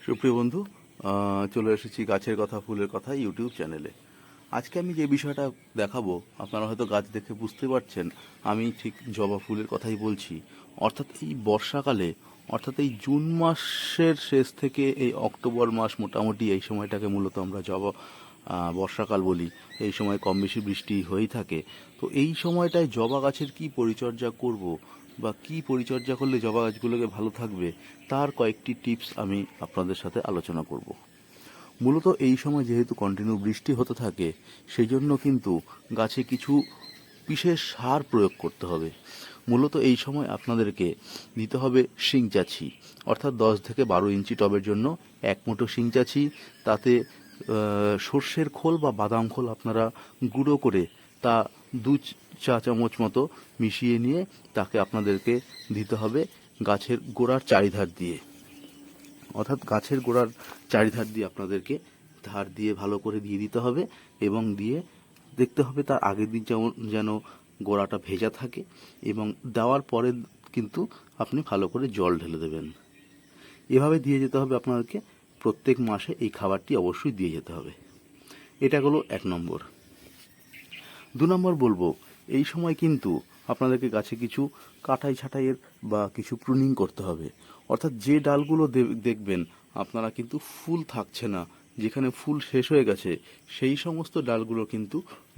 সুপ্রিয় বন্ধু, চলে এসেছি গাছের কথা ফুলের কথা ইউটিউব চ্যানেলে। আজকে আমি যে বিষয়টা দেখাবো, আপনারা হয়তো গাছ দেখে বুঝতে পারছেন আমি ঠিক জবা ফুলের কথাই বলছি। অর্থাৎ এই বর্ষাকালে, অর্থাৎ এই জুন মাসের শেষ থেকে এই অক্টোবর মাস, মোটামুটি এই সময়টাকে মূলত আমরা বর্ষাকাল বলি। এই সময় কম বেশি বৃষ্টি হয়েই থাকে। তো এই সময়টায় জবা গাছের কি পরিচর্যা করব বা কি পরিচর্যা করলে জবা গাছগুলোকে ভালো থাকবে, তার কয়েকটি টিপস আমি আপনাদের সাথে আলোচনা করব। মূলত এই সময় যেহেতু কন্টিনিউ বৃষ্টি হতে থাকে, সেই জন্য কিন্তু গাছে কিছু বিশেষ সার প্রয়োগ করতে হবে। মূলত এই সময় আপনাদেরকে দিতে হবে শিংচাছি, অর্থাৎ 10 থেকে 12 ইঞ্চি টবের জন্য 1 মুঠো শিংচাছি। তাতে সর্ষের খোল বা বাদাম খোল আপনারা গুঁড়ো করে তা 2 চা চামচ মতো মিশিয়ে নিয়ে তাকে আপনাদেরকে দিতে হবে গাছের গোড়ার চারিধার দিয়ে। অর্থাৎ গাছের গোড়ার চারিধার দিয়ে আপনাদেরকে ধার দিয়ে ভালো করে দিয়ে দিতে হবে এবং দিয়ে দেখতে হবে তার আগের দিন যেন গোড়াটা ভেজা থাকে, এবং দেওয়ার পরে কিন্তু আপনি ভালো করে জল ঢেলে দেবেন। এভাবে দিয়ে যেতে হবে আপনাদেরকে। প্রত্যেক মাসে এই খাবারটি অবশ্যই দিয়ে যেতে হবে। এটা হলো 1 নম্বর। 2 নম্বর বলবো, এই সময় কিন্তু আপনাদেরকে গাছে কিছু কাটাই ছাঁটাইয়ের বা কিছু প্রুনিং করতে হবে। অর্থাৎ যে ডালগুলো দেখবেন আপনারা কিন্তু ফুল থাকছে না, যেখানে ফুল শেষ হয়ে গেছে, সেই সমস্ত ডালগুলো কিন্তু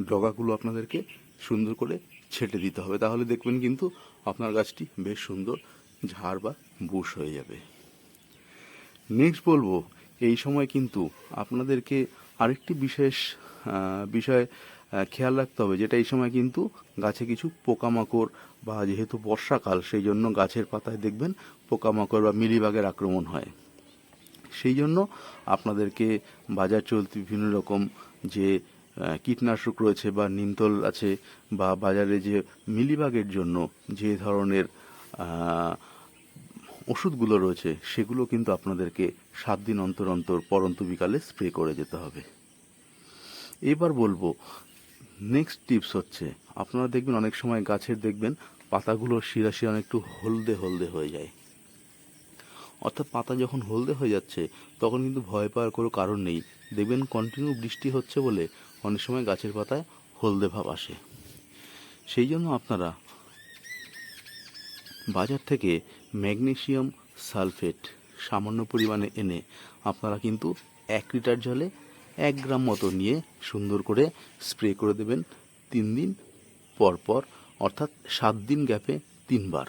ডগাগুলো আপনাদেরকে সুন্দর করে ছেঁটে দিতে হবে। তাহলে দেখবেন কিন্তু আপনার গাছটি বেশ সুন্দর ঝাড় বা বুশ হয়ে যাবে। নেক্সট বলবো, এই সময় কিন্তু আপনাদেরকে আরেকটি বিশেষ বিষয় খেয়াল রাখতে হবে, যেটা এই সময় কিন্তু গাছে কিছু পোকামাকড়, বা যেহেতু বর্ষাকাল সেই জন্য গাছের পাতায় দেখবেন পোকামাকড় বা মিলিবাগের আক্রমণ হয়। সেই জন্য আপনাদেরকে বাজার চলতি বিভিন্ন রকম যে কীটনাশক রয়েছে বা নিমতল আছে, বা বাজারে যে মিলিবাগের জন্য যে ধরনের ওষুধগুলো রয়েছে, সেগুলো কিন্তু আপনাদেরকে 7 দিন অন্তর অন্তর পরন্তু বিকালে স্প্রে করে যেতে হবে। এবার বলবো, নেক্সট টিপস হচ্ছে, আপনারা দেখবেন অনেক সময় গাছের দেখবেন পাতাগুলো শিরা শিরা একটু হলদে হলদে হয়ে যায়। অর্থাৎ পাতা যখন হলদে হয়ে যাচ্ছে, তখন কিন্তু ভয় পাওয়ার কোনো কারণ নেই। দেখবেন কন্টিনিউ বৃষ্টি হচ্ছে বলে অনেক সময় গাছের পাতায় হলদে ভাব আসে। সেই জন্য আপনারা বাজার থেকে ম্যাগনেসিয়াম সালফেট সামান্য পরিমাণে এনে আপনারা কিন্তু 1 লিটার জলে 1 গ্রাম মতো নিয়ে সুন্দর করে স্প্রে করে দেবেন 3 দিন পর পর। অর্থাৎ 7 দিন গ্যাপে 3 বার।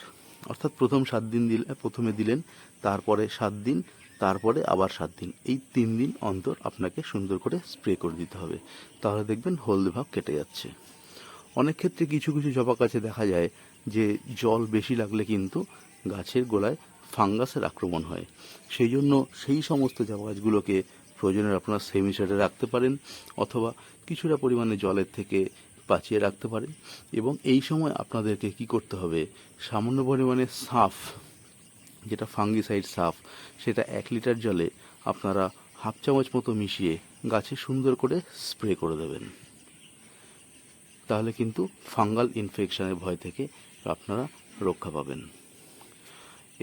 অর্থাৎ প্রথম 7 দিন প্রথমে দিলেন, তারপরে 7 দিন, তারপরে আবার 7 দিন, এই 3 দিন অন্তর আপনাকে সুন্দর করে স্প্রে করে দিতে হবে। তাহলে দেখবেন হলদে ভাব কেটে যাচ্ছে। অনেক ক্ষেত্রে কিছু কিছু জবা গাছে দেখা যায় যে জল বেশি লাগলে কিন্তু গাছের গোড়ায় ফাঙ্গাসের আক্রমণ হয়। সেই জন্য সেই সমস্ত জবা গাছগুলোকে প্রয়োজনে আপনারা সেমি শেডে রাখতে পারেন, অথবা কিছুটা পরিমাণে জলের থেকে বাঁচিয়ে রাখতে পারেন। এবং এই সময় আপনাদেরকে কি করতে হবে, সামান্য পরিমাণে সাফ, যেটা ফাঙ্গিসাইড সাফ, সেটা 1 লিটার জলে আপনারা হাফ চামচ মতো মিশিয়ে গাছে সুন্দর করে স্প্রে করে দেবেন। তাহলে কিন্তু ফাঙ্গাল ইনফেকশনের ভয় থেকে আপনারা রক্ষা পাবেন।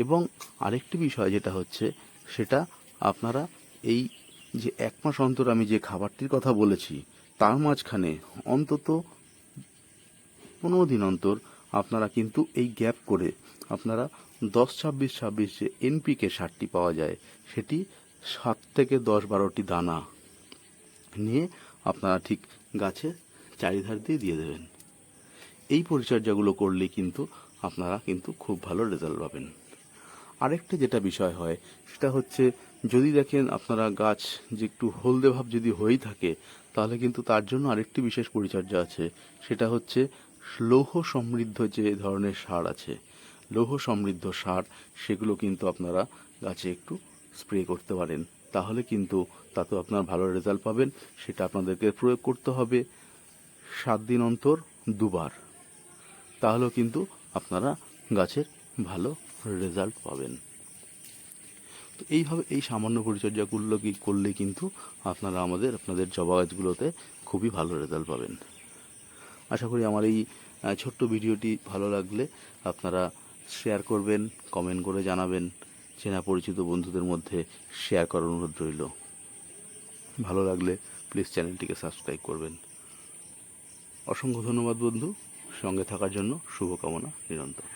এবং আরেকটি বিষয় যেটা হচ্ছে, সেটা আপনারা এই যে 1 মাস অন্তর আমি যে খাবারটির কথা বলেছি, তার মাঝখানে অন্তত 15 দিন অন্তর আপনারা কিন্তু এই গ্যাপ করে আপনারা 10-26-26 যে এনপিকে সারটি পাওয়া যায়, সেটি 7 থেকে 10-12টি দানা নিয়ে আপনারা ঠিক গাছে চারিধার দিয়ে দেবেন। এই পরিচর্যাগুলো করলে কিন্তু আপনারা কিন্তু খুব ভালো রেজাল্ট পাবেন। আরেকটা যেটা বিষয় হয়, সেটা হচ্ছে, যদি দেখেন আপনারা গাছ যে একটু হলদে ভাব যদি হয়েই থাকে, তাহলে কিন্তু তার জন্য আরেকটি বিশেষ পরিচর্যা আছে। সেটা হচ্ছে লৌহ সমৃদ্ধ যে ধরনের সার আছে, লৌহ সমৃদ্ধ সার, সেগুলো কিন্তু আপনারা গাছে একটু স্প্রে করতে পারেন। তাহলে কিন্তু তাতেও আপনার ভালো রেজাল্ট পাবেন। সেটা আপনাদেরকে প্রয়োগ করতে হবে 7 দিন অন্তর 2 বার। তাহলেও কিন্তু আপনারা গাছের ভালো রেজাল্ট পাবেন। তো এইভাবে এই সামান্য পরিচর্যাগুলো করলে কিন্তু আপনারা আপনাদের জবা গাছগুলোতে খুবই ভালো রেজাল্ট পাবেন। আশা করি আমার এই ছোট্ট ভিডিওটি ভালো লাগলে আপনারা শেয়ার করবেন, কমেন্ট করে জানাবেন চেনা পরিচিত বন্ধুদের মধ্যে শেয়ার করার অনুরোধ রইল। ভালো লাগলে প্লিজ চ্যানেলটিকে সাবস্ক্রাইব করবেন। অসংখ্য ধন্যবাদ বন্ধু, সঙ্গে থাকার জন্য শুভকামনা নিরন্তর।